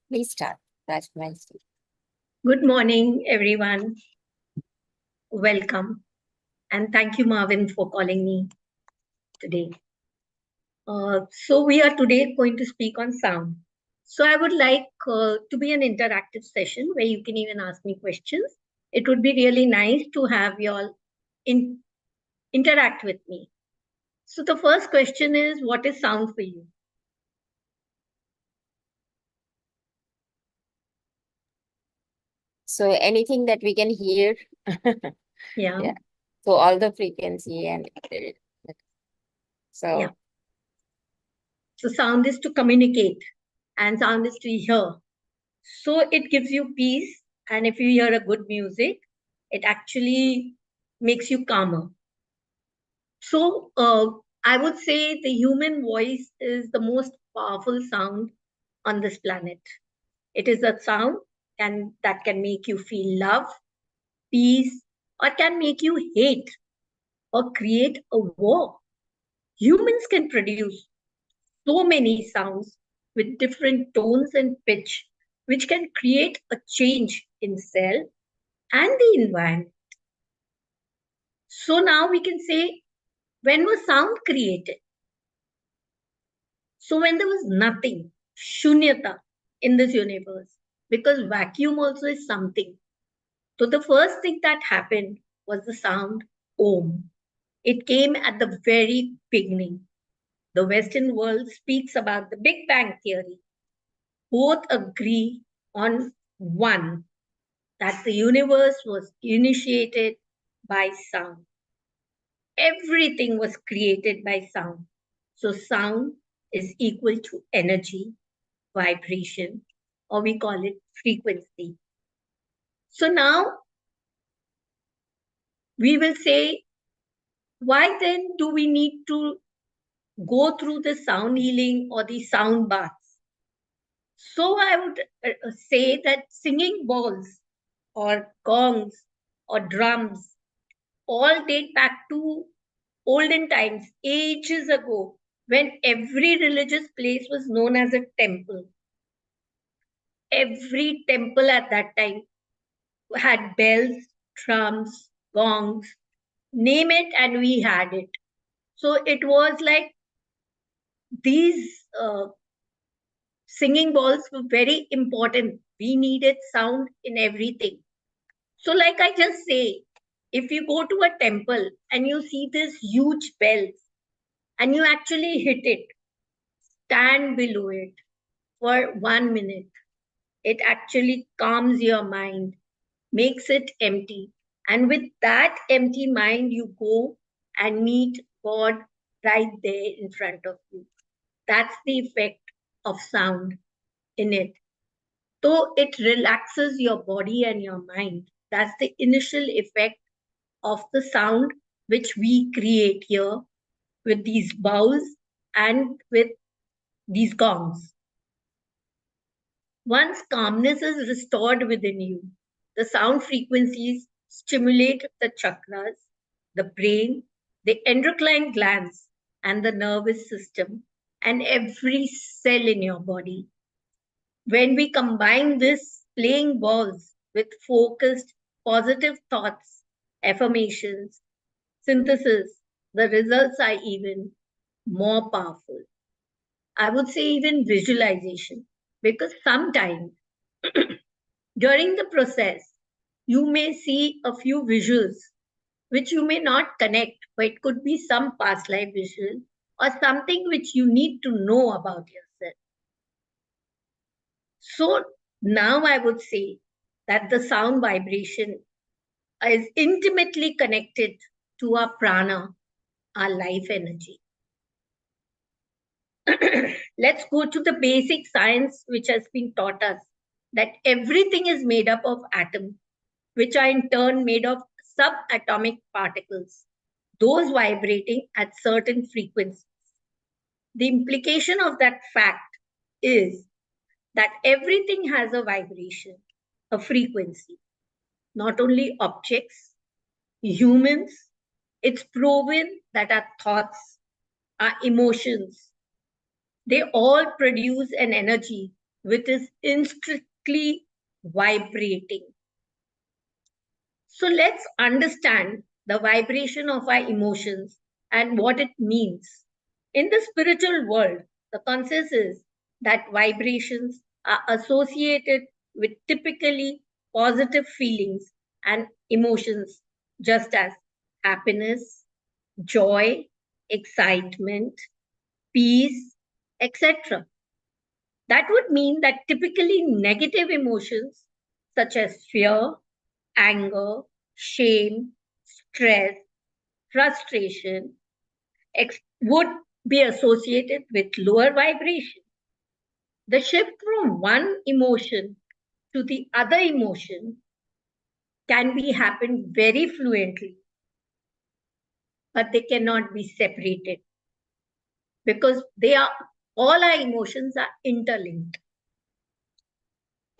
Please start, Rajkumari. Good morning, everyone. Welcome. And thank you, Marvin, for calling me today. So we are today going to speak on sound. So I would like to be an interactive session where you can even ask me questions. It would be really nice to have you all interact with me. So the first question is, what is sound for you? So anything that we can hear. Yeah. Yeah. So all the frequency and so Yeah. So sound is to communicate and sound is to hear. So it gives you peace. And if you hear a good music, it actually makes you calmer. So I would say the human voice is the most powerful sound on this planet. It is a sound that can make you feel love, peace, or can make you hate or create a war. Humans can produce so many sounds with different tones and pitch, which can create a change in self and the environment. So now we can say, when was sound created? So when there was nothing, shunyata in this universe, because vacuum also is something. So the first thing that happened was the sound Om. It came at the very beginning. The Western world speaks about the Big Bang theory. Both agree on one, that the universe was initiated by sound. Everything was created by sound. So sound is equal to energy, vibration, or we call it frequency. So now we will say, why then do we need to go through the sound healing or the sound baths? So I would say that singing bowls or gongs or drums all date back to olden times, ages ago, when every religious place was known as a temple. Every temple at that time had bells, drums, gongs, name it, and we had it. So it was like these singing bowls were very important. We needed sound in everything. So, like I just say, if you go to a temple and you see this huge bells and you actually hit it, stand below it for 1 minute. It actually calms your mind, makes it empty. And with that empty mind, you go and meet God right there in front of you. That's the effect of sound in it. So it relaxes your body and your mind. That's the initial effect of the sound which we create here with these bowls and with these gongs. Once calmness is restored within you, the sound frequencies stimulate the chakras, the brain, the endocrine glands, and the nervous system, and every cell in your body. When we combine this playing balls with focused, positive thoughts, affirmations, synthesis, the results are even more powerful. I would say even visualization, because sometimes during the process, you may see a few visuals which you may not connect, but it could be some past life visual or something which you need to know about yourself. So now I would say that the sound vibration is intimately connected to our prana, our life energy. Let's go to the basic science which has been taught us that everything is made up of atoms, which are in turn made of subatomic particles, those vibrating at certain frequencies. The implication of that fact is that everything has a vibration, a frequency, not only objects, humans. It's proven that our thoughts, our emotions, they all produce an energy which is intricately vibrating. So let's understand the vibration of our emotions and what it means. In the spiritual world, the consensus is that vibrations are associated with typically positive feelings and emotions, just as happiness, joy, excitement, peace, etc. That would mean that typically negative emotions such as fear, anger, shame, stress, frustration would be associated with lower vibration. The shift from one emotion to the other emotion can be happen very fluently, but they cannot be separated because they are all our emotions are interlinked.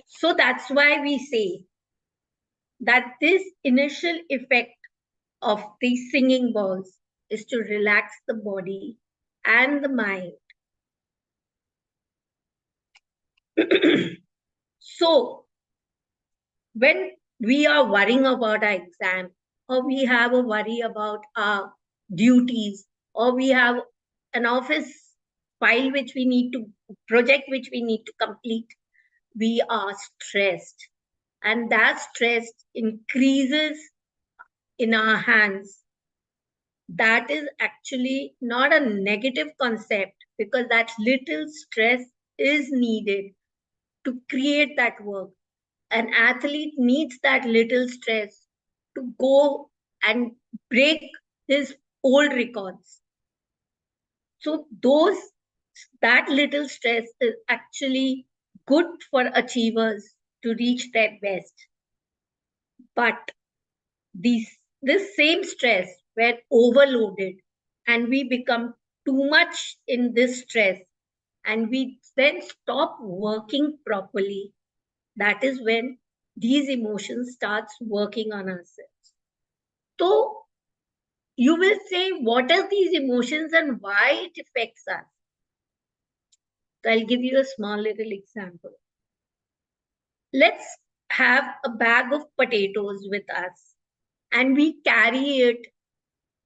So that's why we say that this initial effect of these singing balls is to relax the body and the mind. So when we are worrying about our exam, or we have a worry about our duties, or we have an office file which we need to project which we need to complete, we are stressed, and that stress increases in our hands. That is actually not a negative concept, because that little stress is needed to create that work. An athlete needs that little stress to go and break his old records. So that little stress is actually good for achievers to reach their best. But this same stress, when overloaded and we become too much in this stress, and we then stop working properly, that is when these emotions starts working on ourselves. So you will say, what are these emotions and why it affects us? So I'll give you a small little example. Let's have a bag of potatoes with us and we carry it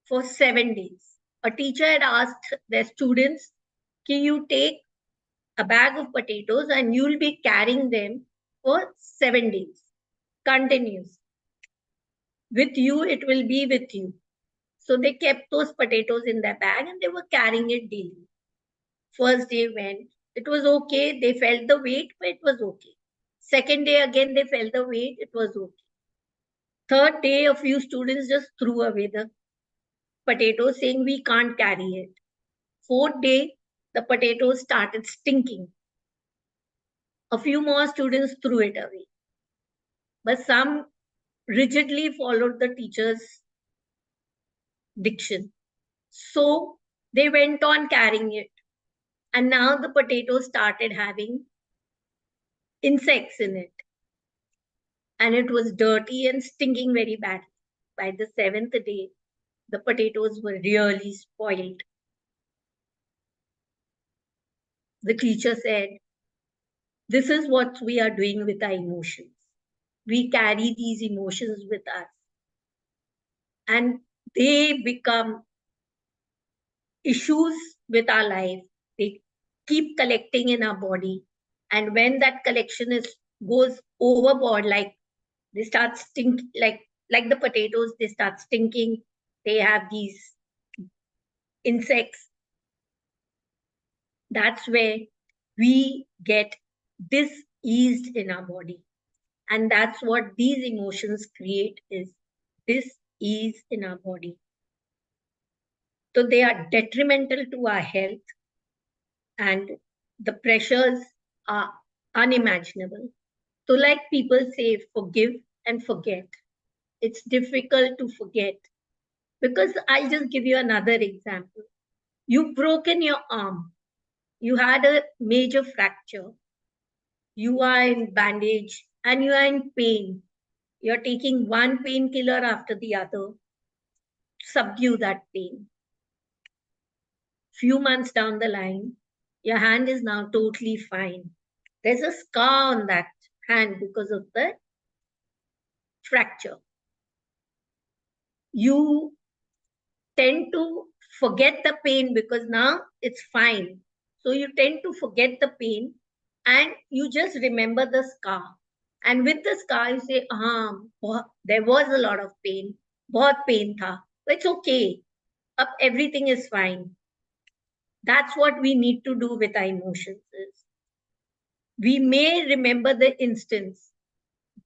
for 7 days. A teacher had asked their students, can you take a bag of potatoes and you'll be carrying them for 7 days, continuous. With you, it will be with you. So they kept those potatoes in their bag and they were carrying it daily. First day went, it was okay. They felt the weight, but it was okay. Second day again, they felt the weight, it was okay. Third day, a few students just threw away the potatoes, saying we can't carry it. Fourth day, the potatoes started stinking. A few more students threw it away. But some rigidly followed the teacher's diction. So they went on carrying it. And now the potatoes started having insects in it. And it was dirty and stinking very badly. By the seventh day, the potatoes were really spoiled. The teacher said, this is what we are doing with our emotions. We carry these emotions with us. And they become issues with our life. They keep collecting in our body. And when that collection goes overboard, like they start stink, like the potatoes, they start stinking. They have these insects. That's where we get diseased in our body. And that's what these emotions create, is dis-ease in our body. So they are detrimental to our health, and the pressures are unimaginable. So like people say, forgive and forget. It's difficult to forget, because I'll just give you another example. You've broken your arm. You had a major fracture. You are in bandage and you are in pain. You're taking one painkiller after the other to subdue that pain. Few months down the line, your hand is now totally fine. There's a scar on that hand because of the fracture. You tend to forget the pain because now it's fine. So you tend to forget the pain and you just remember the scar. And with the scar, you say, there was a lot of pain. बहुत pain tha. It's okay. Everything is fine. That's what we need to do with our emotions. We may remember the instance,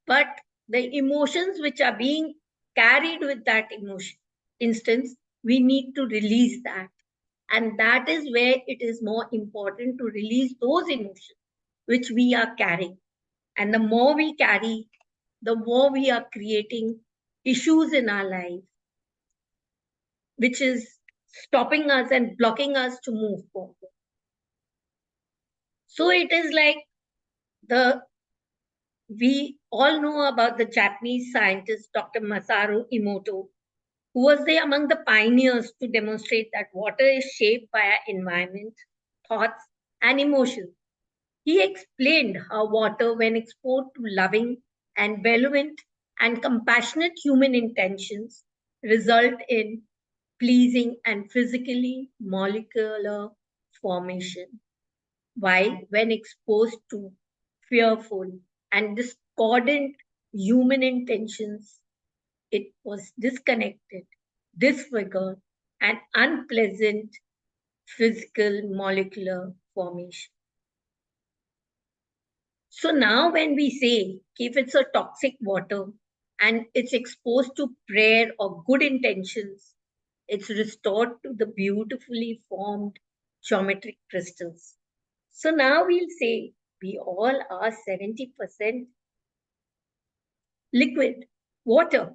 but the emotions which are being carried with that emotion instance, we need to release that. And that is where it is more important to release those emotions which we are carrying. And the more we carry, the more we are creating issues in our life, which is stopping us and blocking us to move forward. So it is like we all know about the Japanese scientist, Dr. Masaru Emoto, who was there among the pioneers to demonstrate that water is shaped by our environment, thoughts, and emotions. He explained how water, when exposed to loving and benevolent and compassionate human intentions, result in pleasing and physically molecular formation. While when exposed to fearful and discordant human intentions, it was disconnected, disfigured, and unpleasant physical molecular formation. So now when we say if it's a toxic water and it's exposed to prayer or good intentions, it's restored to the beautifully formed geometric crystals. So now we'll say we all are 70% liquid, water.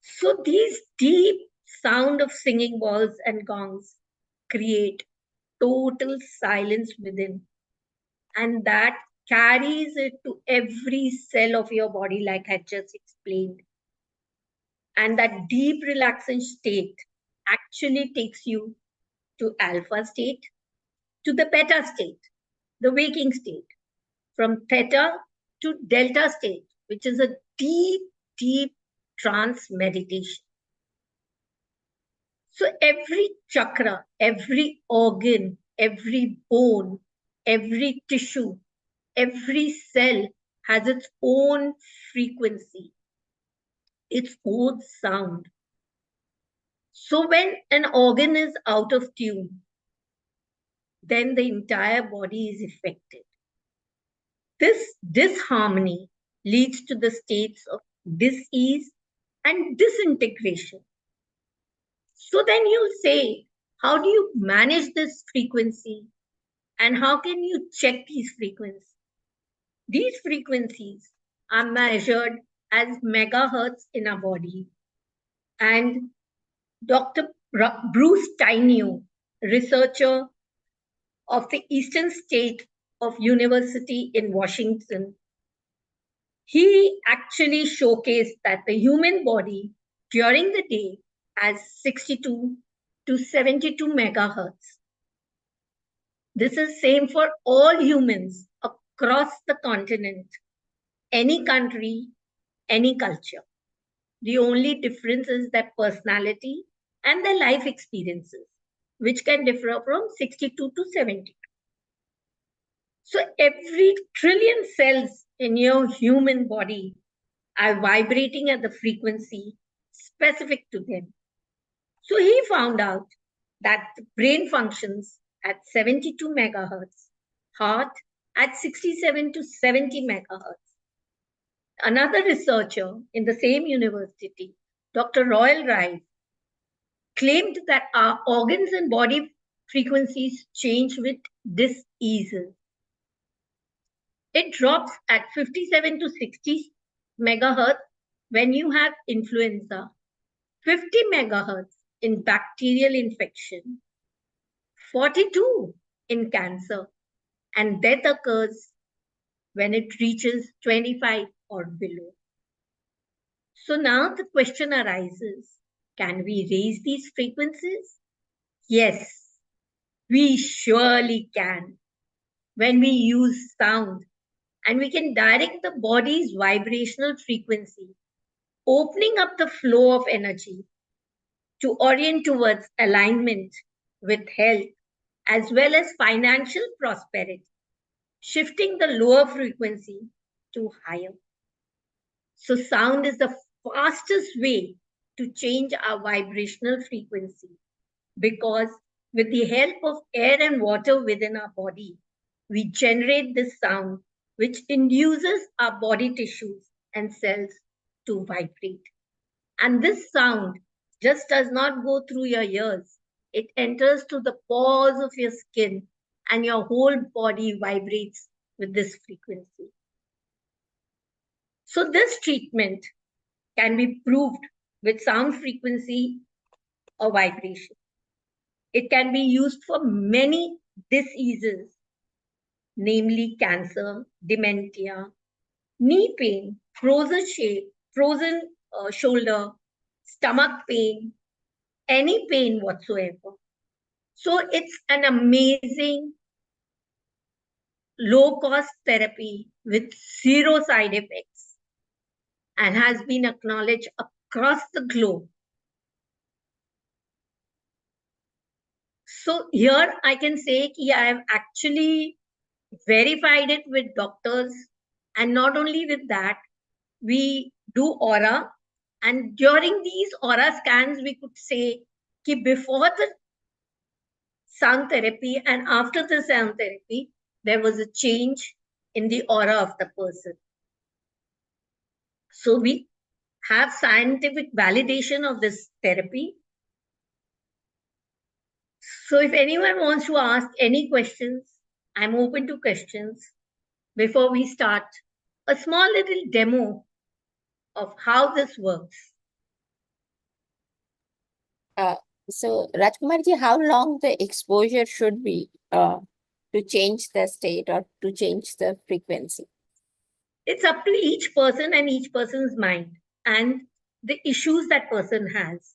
So these deep sound of singing balls and gongs create total silence within. And that carries it to every cell of your body, like I just explained. And that deep relaxation state actually takes you to alpha state, to the beta state, the waking state, from theta to delta state, which is a deep, deep trance meditation. So every chakra, every organ, every bone, every tissue, every cell has its own frequency, its own sound. So when an organ is out of tune, then the entire body is affected. This disharmony leads to the states of dis-ease and disintegration. So then you'll say, how do you manage this frequency? And how can you check these frequencies? These frequencies are measured as megahertz in our body. And Dr. Bruce Tainio, researcher of the Eastern State of University in Washington, he actually showcased that the human body during the day has 62 to 72 megahertz. This is same for all humans across the continent, any country, any culture. The only difference is their personality and their life experiences, which can differ from 62 to 72. So every trillion cells in your human body are vibrating at the frequency specific to them. So he found out that the brain functions at 72 megahertz, heart at 67 to 70 megahertz. Another researcher in the same university, Dr. Royal Rife, claimed that our organs and body frequencies change with dis-ease. It drops at 57 to 60 megahertz when you have influenza, 50 megahertz in bacterial infection, 42 in cancer, and death occurs when it reaches 25 or below. So now the question arises, can we raise these frequencies? Yes, we surely can. when we use sound, and we can direct the body's vibrational frequency, opening up the flow of energy to orient towards alignment with health as well as financial prosperity, shifting the lower frequency to higher. So, sound is the fastest way to change our vibrational frequency because, with the help of air and water within our body, we generate this sound which induces our body tissues and cells to vibrate. And this sound just does not go through your ears, it enters through the pores of your skin, and your whole body vibrates with this frequency. So, this treatment can be proved with sound frequency or vibration. It can be used for many diseases, namely cancer, dementia, knee pain, frozen shoulder, stomach pain, any pain whatsoever. So it's an amazing low cost therapy with zero side effects and has been acknowledged across the globe. So here I can say that I have actually verified it with doctors, and not only with that, we do aura, and during these aura scans we could say that before the sound therapy and after the sound therapy there was a change in the aura of the person. So we have scientific validation of this therapy. So if anyone wants to ask any questions, I'm open to questions. Before we start, a small little demo of how this works. So Rajkumarji, how long the exposure should be to change the state or to change the frequency? It's up to each person and each person's mind and the issues that person has.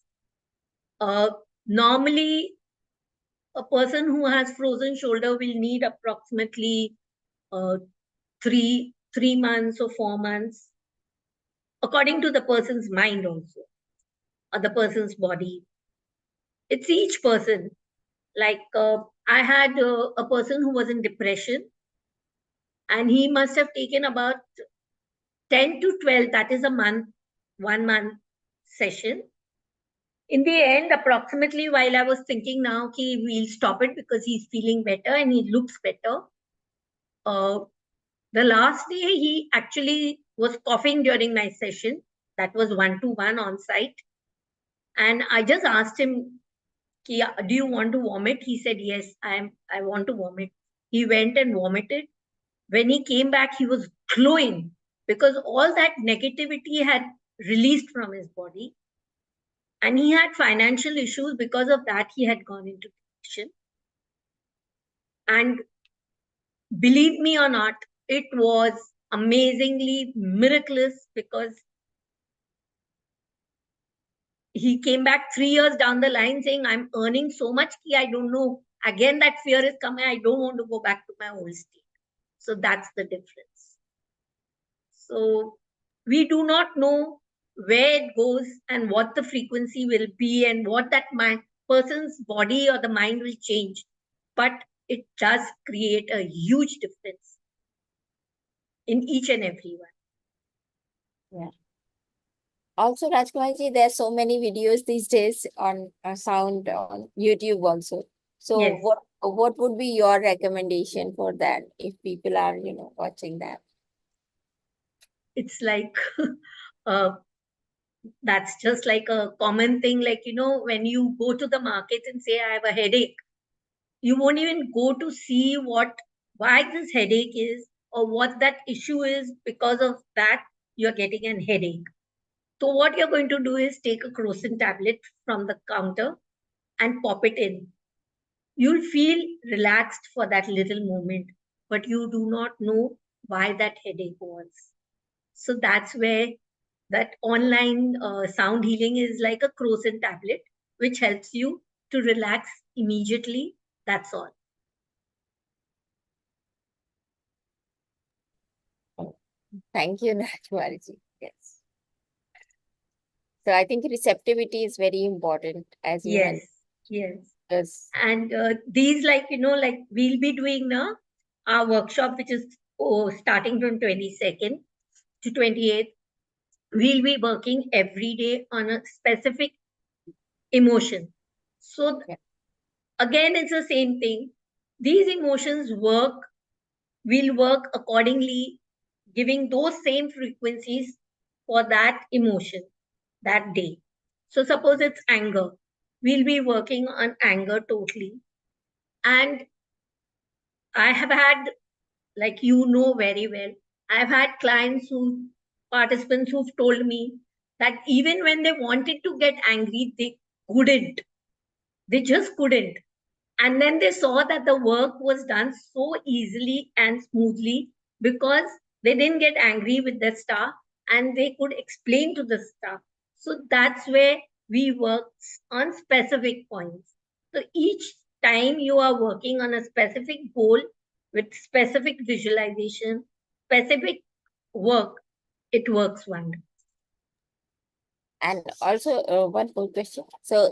Normally, a person who has frozen shoulder will need approximately 3 months or 4 months, according to the person's mind also, or the person's body. It's each person. Like I had a person who was in depression, and he must have taken about 10 to 12, that is a month, 1 month session. In the end, approximately, while I was thinking now, we'll stop it because he's feeling better and he looks better. The last day, he actually was coughing during my session. That was 1-to-1 on site. And I just asked him, do you want to vomit? He said, yes, I want to vomit. He went and vomited. When he came back, he was glowing because all that negativity had released from his body. And he had financial issues. Because of that, he had gone into depression. And believe me or not, it was amazingly miraculous because he came back 3 years down the line saying, I'm earning so much I don't know. Again, that fear is coming. I don't want to go back to my old state. So that's the difference. So we do not know where it goes and what the frequency will be and what that person's body or the mind will change. But it does create a huge difference in each and every one. Yeah. Also, Rajkumarji, there are so many videos these days on sound on YouTube also. So Yes. what would be your recommendation for that if people are, watching that? It's like that's just like a common thing. Like, when you go to the market and say, I have a headache, you won't even go to see why this headache is or what that issue is. Because of that, you're getting a headache. So what you're going to do is take a Crocin tablet from the counter and pop it in. You'll feel relaxed for that little moment, but you do not know why that headache was. So that's where that online sound healing is like a Crocin tablet, which helps you to relax immediately. That's all. Thank you, Rajkumari ji. Yes. So I think receptivity is very important, as you Yes, mentioned. yes. Because And these, like, like we'll be doing now our workshop, which is starting from 22nd to 28th. We'll be working every day on a specific emotion. So yeah, again, it's the same thing. These emotions will work accordingly, giving those same frequencies for that emotion that day. So suppose it's anger. We'll be working on anger totally. And I have had, like you know very well, I've had participants who've told me that even when they wanted to get angry, they couldn't. They just couldn't. And then they saw that the work was done so easily and smoothly because they didn't get angry with the star and they could explain to the star. So that's where we work on specific points. So each time you are working on a specific goal with specific visualization, specific work, it works wonderful. and also one more question. So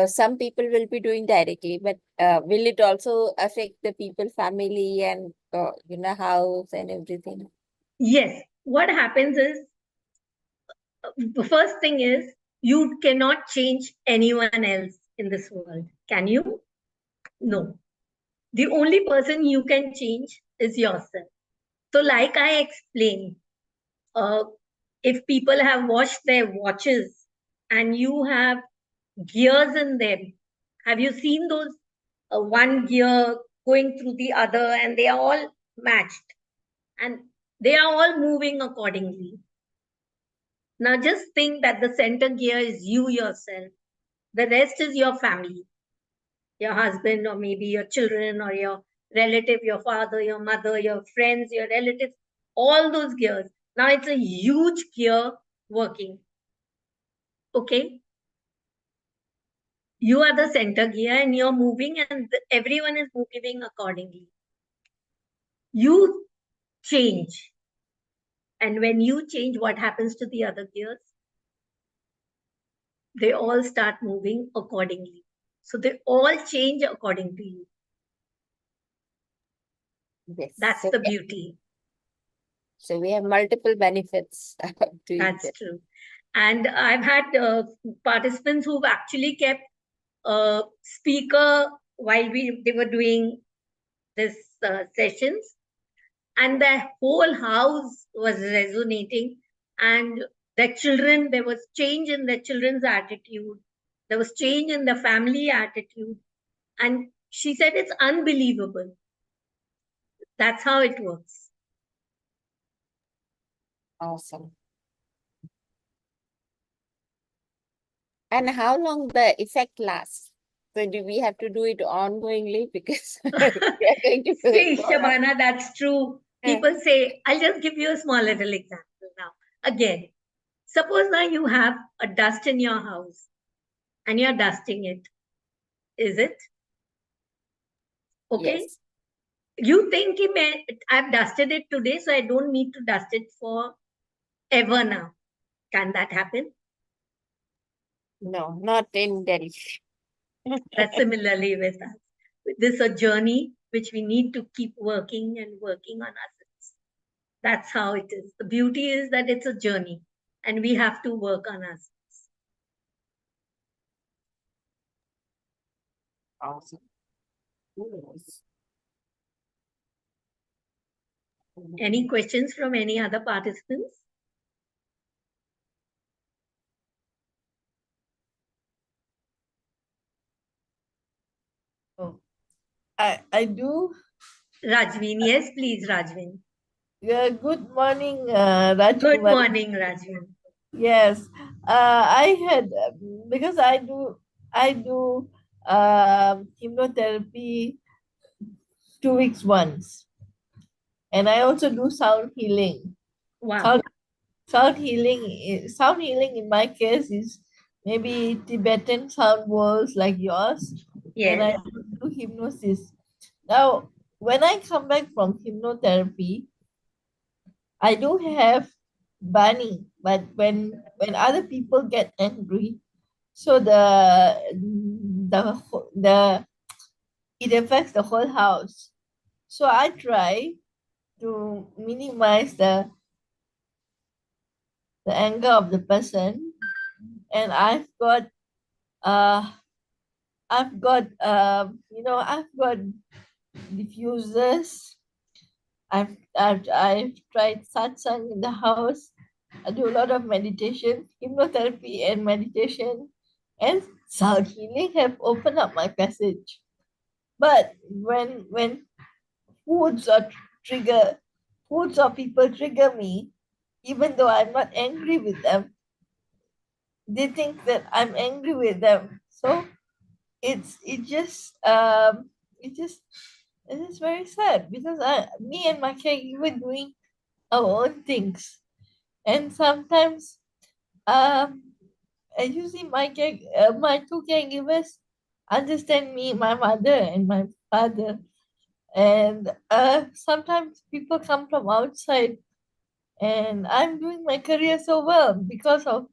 some people will be doing directly, but will it also affect the people, family, and house and everything? Yes, what happens is the first thing is you cannot change anyone else in this world. Can you? No. The only person you can change is yourself. So, like I explained, uh, if people have washed their watches and you have gears in them, have you seen those one gear going through the other and they are all matched and they are all moving accordingly? Now, just think that the center gear is you yourself. The rest is your family, your husband, or maybe your children, or your relative, your father, your mother, your friends, your relatives, all those gears. Now it's a huge gear working. Okay. You are the center gear and you're moving, and everyone is moving accordingly. You change. And when you change, what happens to the other gears? They all start moving accordingly. So they all change according to you. Yes. That's the beauty. So we have multiple benefits of doing That's this. true. And I've had participants who've actually kept a speaker while they were doing this sessions, and the whole house was resonating. And there was change in the children's attitude. There was change in the family attitude. And she said it's unbelievable. That's how it works. Awesome. And how long the effect lasts? So do we have to do it ongoingly because we are going to do it See, for us? Shabana, that's true. Yeah. People say, I'll just give you a small little example now. Again, suppose now you have a dust in your house and you're dusting it. Is it? Okay. Yes. You think I've dusted it today, so I don't need to dust it for ever now. Can that happen? No, not in Delhi. That's similarly with us. This is a journey which we need to keep working and working on ourselves. That's how it is. The beauty is that it's a journey and we have to work on us. Awesome. Yes. Any questions from any other participants? Oh, I do. Rajvin, yes, please, Rajvin. Yeah, good morning, Good Rajkumari. morning, Rajvin. Yes, I had because I do hypnotherapy 2 weeks once, and I also do sound healing. Wow. Sound sound healing in my case is maybe Tibetan sound bowls like yours, and Yes. I do hypnosis. Now, when I come back from hypnotherapy, I do have bunny, but when other people get angry, so the it affects the whole house. So I try to minimize the anger of the person, and uh I've got diffusers. I've tried satsang in the house. I do a lot of meditation, hypnotherapy and meditation, and sound healing have opened up my passage. But when foods or trigger foods or people trigger me, even though I'm not angry with them, they think that I'm angry with them. So it's it just it just it is very sad because me and my caregiver doing our own things, and sometimes usually my two caregivers understand me, my mother and my father, and sometimes people come from outside, and I'm doing my career so well because of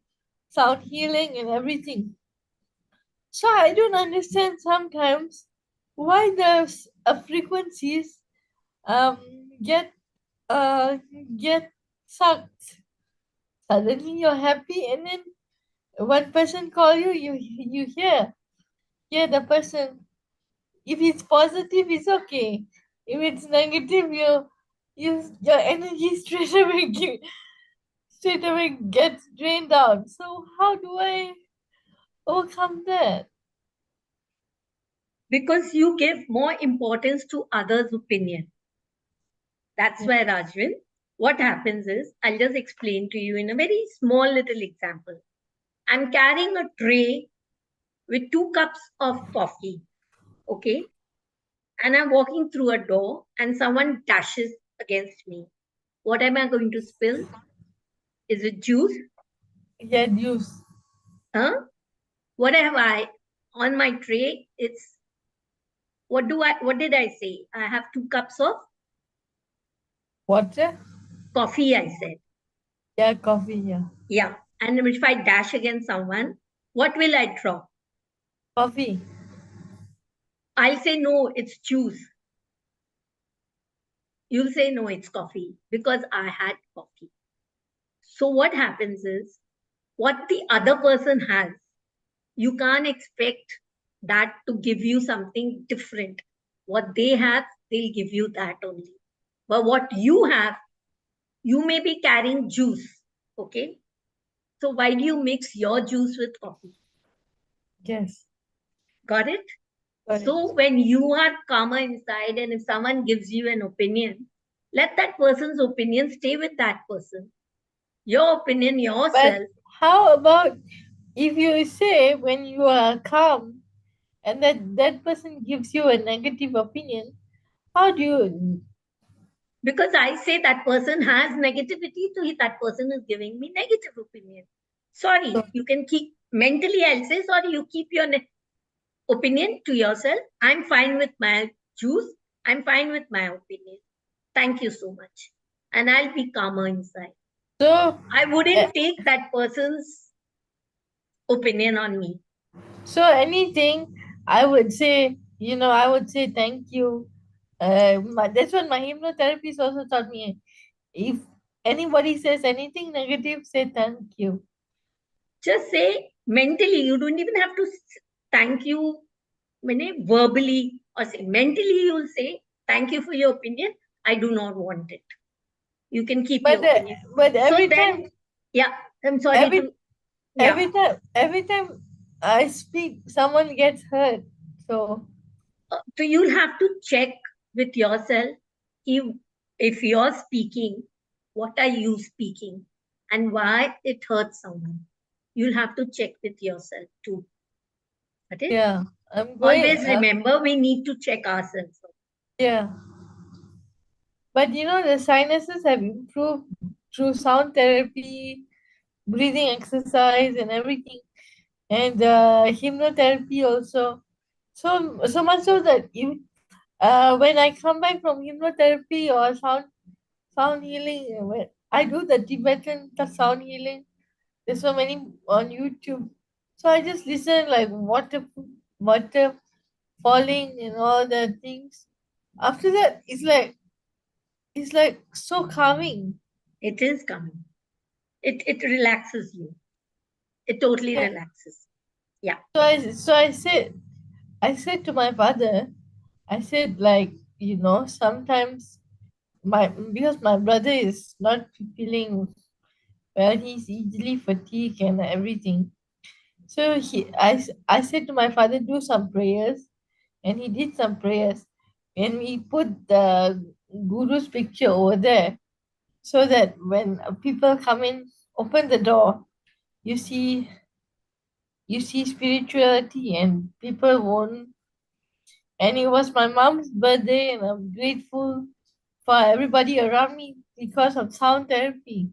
sound healing and everything. So I don't understand sometimes why there's frequencies um get uh get sucked. Suddenly you're happy, and then one person call you, you hear the person. If it's positive, it's okay. If it's negative, your energy straight away gets drained out. So how do I overcome that? Because you give more importance to others' opinion. That's why, Rajvin, what happens is, I'll just explain to you in a very small little example. I'm carrying a tray with 2 cups of coffee, okay? And I'm walking through a door and someone dashes against me. What am I going to spill? Is it juice? Get used. Huh? What have I on my tray? It's what did I say? I have 2 cups of Water? coffee, I said. Yeah, coffee, yeah. Yeah. And if I dash against someone, what will I drop? Coffee. I'll say no, it's juice. You'll say no, it's coffee because I had coffee. So what happens is what the other person has, you can't expect that to give you something different. What they have, they'll give you that only. But what you have, you may be carrying juice. Okay. So why do you mix your juice with coffee? Yes. Got it? Got it. So when you are calmer inside and if someone gives you an opinion, let that person's opinion stay with that person. Your opinion, But yourself. how about if you say when you are calm and that person gives you a negative opinion, how do you? Because I say that person has negativity, so that person is giving me negative opinion. Sorry, you can keep mentally. I'll say sorry. You keep your opinion to yourself. I'm fine with my juice. I'm fine with my opinion. Thank you so much, and I'll be calmer inside. So I uh, wouldn't take that person's opinion on me. so anything I would say, I would say thank you. That's what my hypnotherapist also taught me. If anybody says anything negative, say thank you. Just say mentally. You don't even have to thank you verbally or say mentally. You'll say thank you for your opinion. I do not want it. You can keep But your opinion. but So every then, time yeah, I'm sorry every to, yeah. every time I speak, someone gets hurt. So So you'll have to check with yourself if, if you're speaking, what are you speaking and why it hurts someone. You'll have to check with yourself too. Okay? yeah, I'm going. Always remember we need to check ourselves. Yeah, but the sinuses have improved through sound therapy, breathing exercise, and everything, and hypnotherapy also. So much so that when I come back from hypnotherapy or sound healing, I do the Tibetan sound healing. There's so many on YouTube. So I just listen like water falling and all the things. After that, it's like so calming. It is coming. It relaxes you. It totally Yeah. relaxes. Yeah. So I said to my father, I said like, sometimes because my brother is not feeling well, he's easily fatigued and everything. So I said to my father, do some prayers, and he did some prayers, and we put the guru's picture over there so that when people come in, open the door, you see you see spirituality, and people won't. And it was my mom's birthday, and I'm grateful for everybody around me because of sound therapy.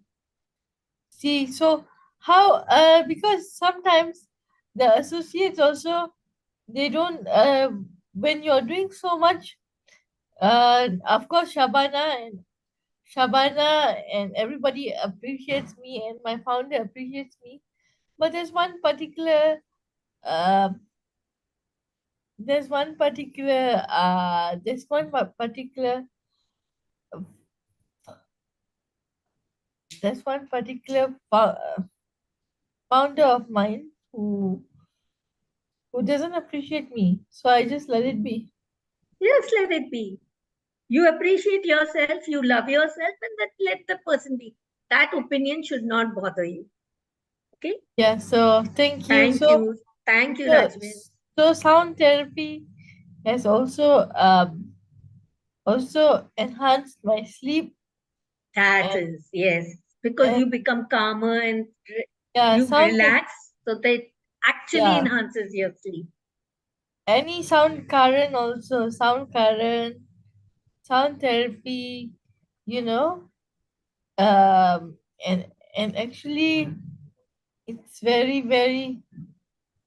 See, so how because sometimes the associates also, they don't when you're doing so much, of course Shabana and everybody appreciates me, and my founder appreciates me, but uh there's one particular founder of mine who doesn't appreciate me, so I just let it be. Just let it be. You appreciate yourself, you love yourself, and that let the person be. That opinion should not bother you. Okay? Yeah, so thank you. Thank So you. Thank you, so, Rajvin. so sound therapy has also enhanced my sleep. That and, is, yes. Because and you become calmer and yeah, you relax, so that actually yeah, enhances your sleep. any sound therapy, you know, um, and actually it's very, very,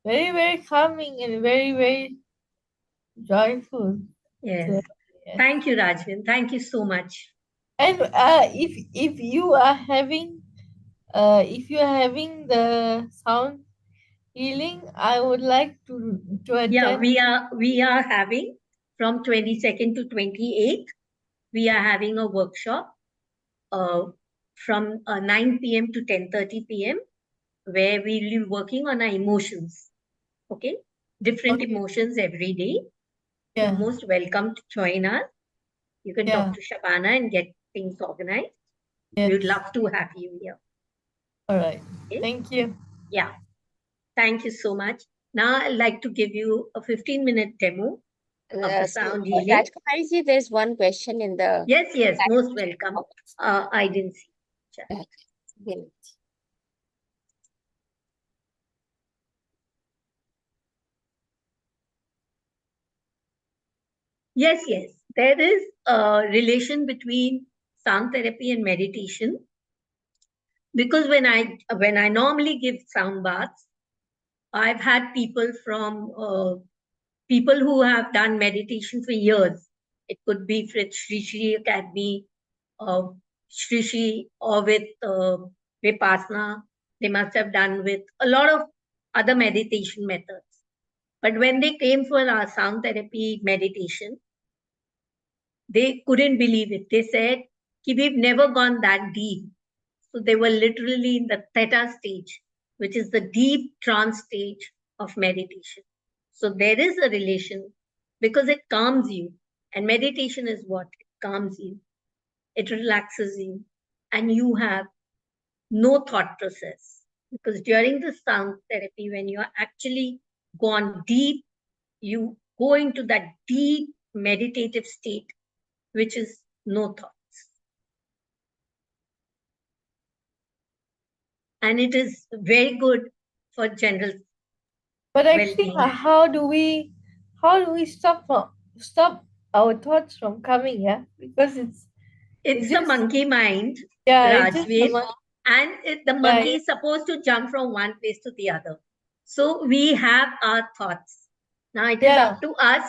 very, very calming and very, very joyful. Yes. So, yes. Thank you, Rajvin. Thank you so much. And if you are having the sound healing, I would like to Yeah, attend. we are having from 22nd to 28th, we are having a workshop uh, from 9 p.m. to 10:30 p.m. where we'll be working on our emotions. Okay, different Okay. emotions every day. You're Yeah. most welcome to join us. You can talk Yeah. to Shabana and get things organized. We would Yes. love to have you here. All right. Okay? Thank you. Yeah, thank you so much. Now I'd like to give you a 15-minute demo of the sound healing. Rajkumari ji, there's one question in the Yes, yes, most welcome. I didn't see. chat. Yes, yes. There is a relation between sound therapy and meditation because when I normally give sound baths, I've had people who have done meditation for years. It could be with Shri Shri Academy, uh, Shri Shri, or with Vipassana. They must have done with a lot of other meditation methods. But when they came for our sound therapy meditation, they couldn't believe it. They said, we've never gone that deep. So they were literally in the theta stage, which is the deep trance stage of meditation. So there is a relation because it calms you. And meditation is what? It calms you, it relaxes you, and you have no thought process. Because during the sound therapy, when you are actually gone deep, you go into that deep meditative state, which is no thoughts. And it is very good for general But actually, well-being. how do we stop our thoughts from coming? Yeah, because it It's the just monkey mind, yeah, it just Rajveer, and the yeah, monkey is supposed to jump from one place to the other. So we have our thoughts. Now it is yeah. up to us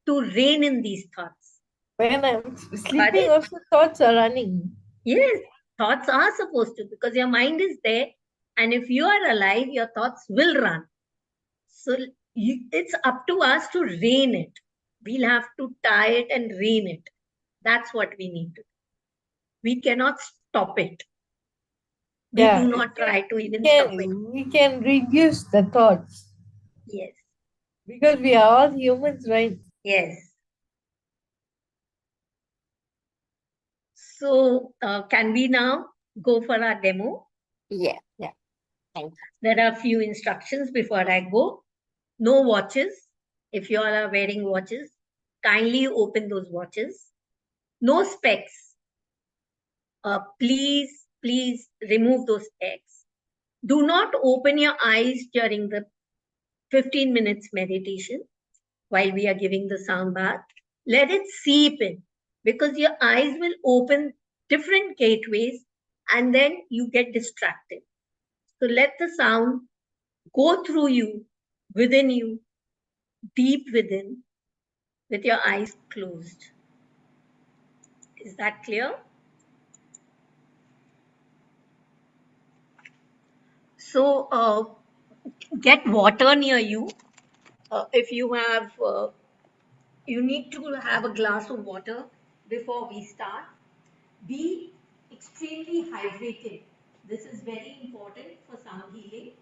to rein in these thoughts. When I'm Got sleeping, it? also thoughts are running. Yes. Thoughts are supposed to, because your mind is there, and if you are alive, your thoughts will run. So it's up to us to rein it. We'll have to tie it and rein it. That's what we need to do. We cannot stop it. We do not try to even stop it. We can reduce the thoughts. Yes. Because we are all humans, right? Yes. So can we now go for our demo? Yeah. Thank you. There are a few instructions before I go. No watches. If you all are wearing watches, kindly open those watches. No specs. Please remove those specs. Do not open your eyes during the 15 minutes meditation while we are giving the sound bath. Let it seep in, because your eyes will open different gateways and then you get distracted. So let the sound go through you, within you, deep within, with your eyes closed. Is that clear? So get water near you. If you have, you need to have a glass of water before we start. Be extremely hydrated. This is very important for sound healing.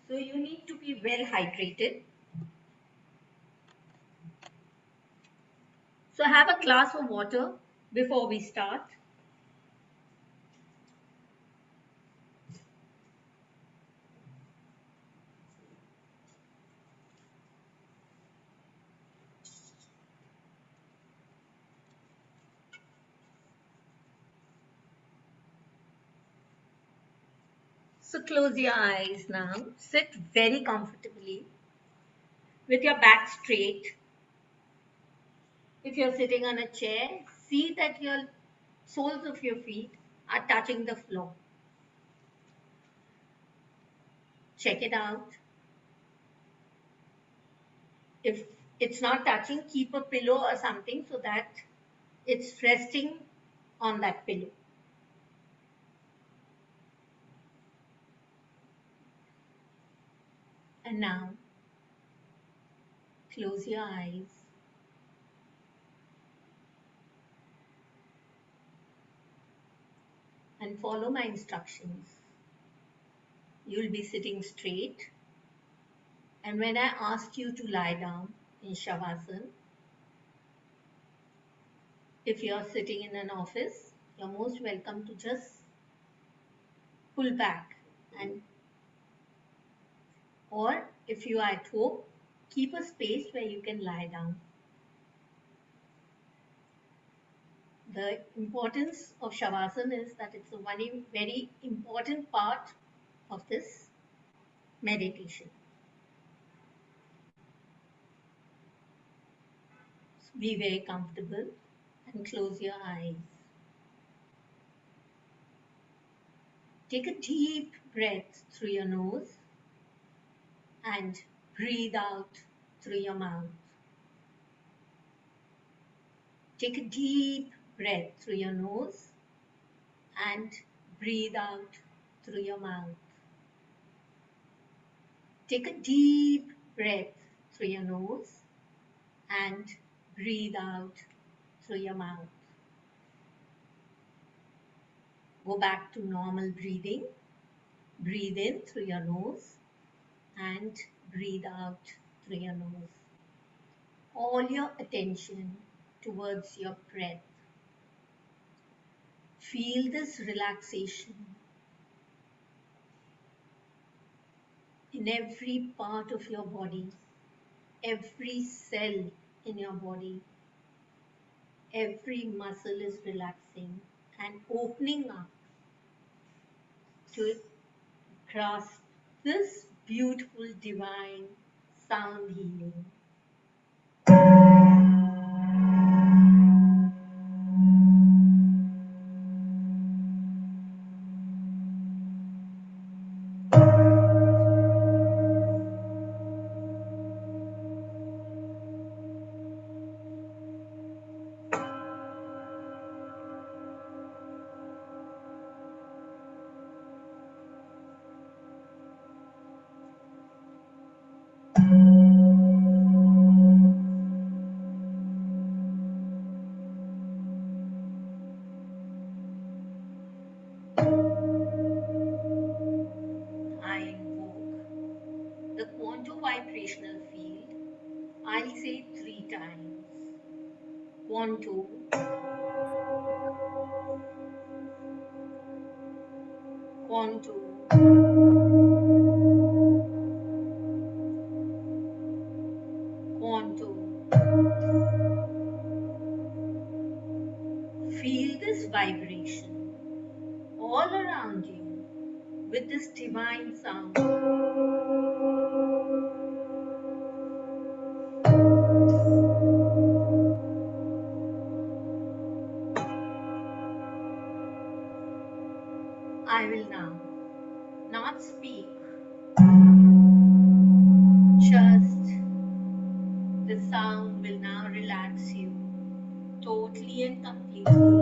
So you need to be well hydrated. So have a glass of water before we start. So close your eyes now. Sit very comfortably with your back straight. If you're sitting on a chair, see that your soles of your feet are touching the floor. Check it out. If it's not touching, keep a pillow or something so that it's resting on that pillow. And now, close your eyes. And follow my instructions. You'll be sitting straight. And when I ask you to lie down in Shavasana, if you're sitting in an office, you're most welcome to just pull back, and or if you are at home, keep a space where you can lie down. The importance of Shavasana is that it's a very important part of this meditation. So be very comfortable and close your eyes. Take a deep breath through your nose and breathe out through your mouth. Take a deep breath through your nose and breathe out through your mouth. Take a deep breath through your nose and breathe out through your mouth. Go back to normal breathing. Breathe in through your nose and breathe out through your nose. All your attention towards your breath. Feel this relaxation in every part of your body, every cell in your body. Every muscle is relaxing and opening up to grasp this beautiful divine sound healing. the quantum vibrational field, I'll say 3 times. Quantum, quantum, quantum. Feel this vibration all around you with this divine sound. I will now not speak, just the sound will now relax you totally and completely.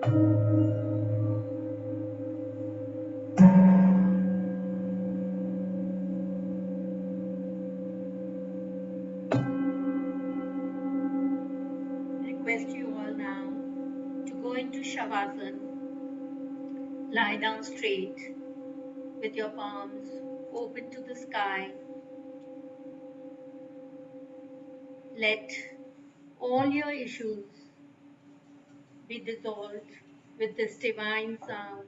Request you all now to go into Shavasana. Lie down straight with your palms open to the sky. Let all your issues be dissolved with this divine sound.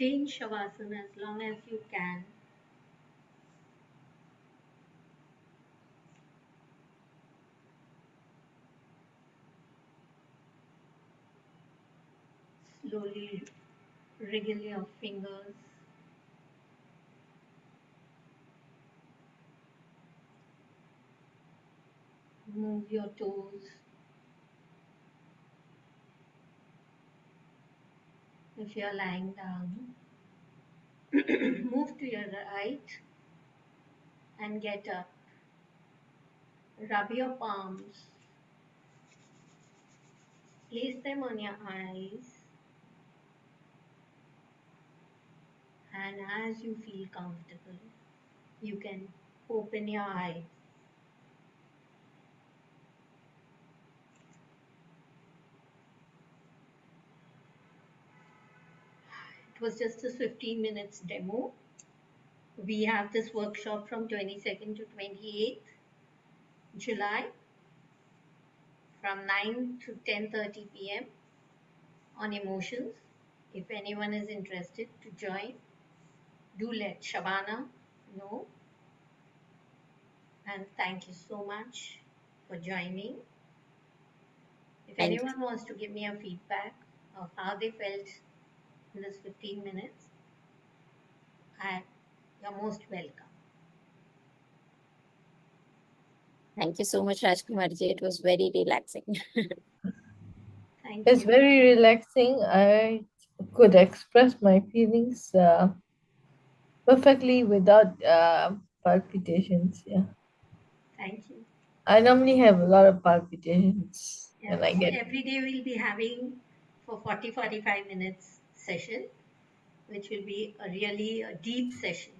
Stay in Shavasana as long as you can. Slowly wriggle your fingers. Move your toes. If you're lying down, move to your right and get up. Rub your palms. Place them on your eyes. And as you feel comfortable, you can open your eyes. It was just a 15 minutes demo. We have this workshop from 22nd to 28th July from 9 to 10:30 p.m. on emotions. If anyone is interested to join, do let Shabana know. And thank you so much for joining. If Thank anyone wants to give me a feedback of how they felt in this 15 minutes, you're most welcome. Thank you so much, Rajkumarji. It was very relaxing. Thank It's you. very relaxing. I could express my feelings perfectly without palpitations. Yeah. Thank you. I normally have a lot of palpitations Yeah. when I So get. every day we'll be having for 40-45 minutes session, which will be a deep session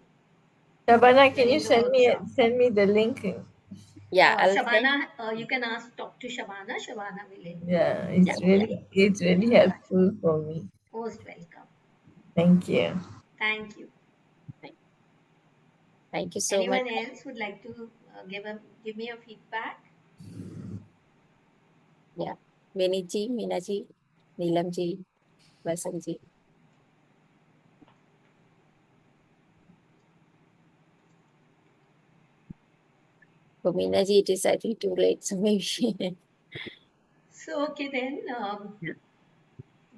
Shabana, can you during the workshop. send me the link? Yeah, I'll send. Shabana, you can talk to Shabana. Shabana will Yeah, Yeah, yeah. it's really helpful for me. most welcome. Thank you. Thank you. Thank you so much. Anyone else would like to give me a feedback? Yeah. Viniji, Minaji, Neelamji, Vasanji. For Minaji, it is, I think, too late. So maybe. So okay then, Yeah.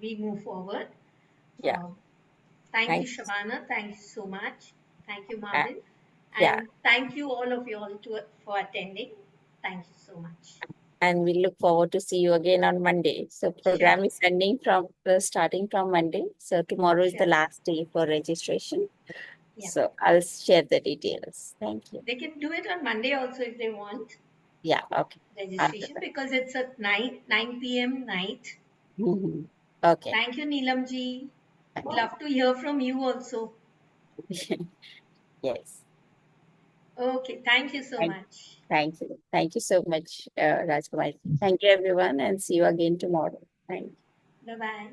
we move forward. Yeah. Thank you, Thanks. Shabana. Thank you so much. Thank you, Uh, Marvin. yeah. And thank you all of you all for attending. Thank you so much. And we look forward to see you again on Monday. So program Sure. is starting from Monday. So tomorrow is the Sure. last day for registration. Yeah. So I'll share the details. Thank you. They can do it on Monday also if they want Yeah. Okay. I'll do registration that. because it's at 9 p.m. night. Mhm. Okay. Thank you, Neelamji. Would love to hear from you also. Yes. Okay. Thank you so Thank, much. thank you. Thank you so much, Rajkumar. Thank you, everyone, and see you again tomorrow. Thank you. Bye bye.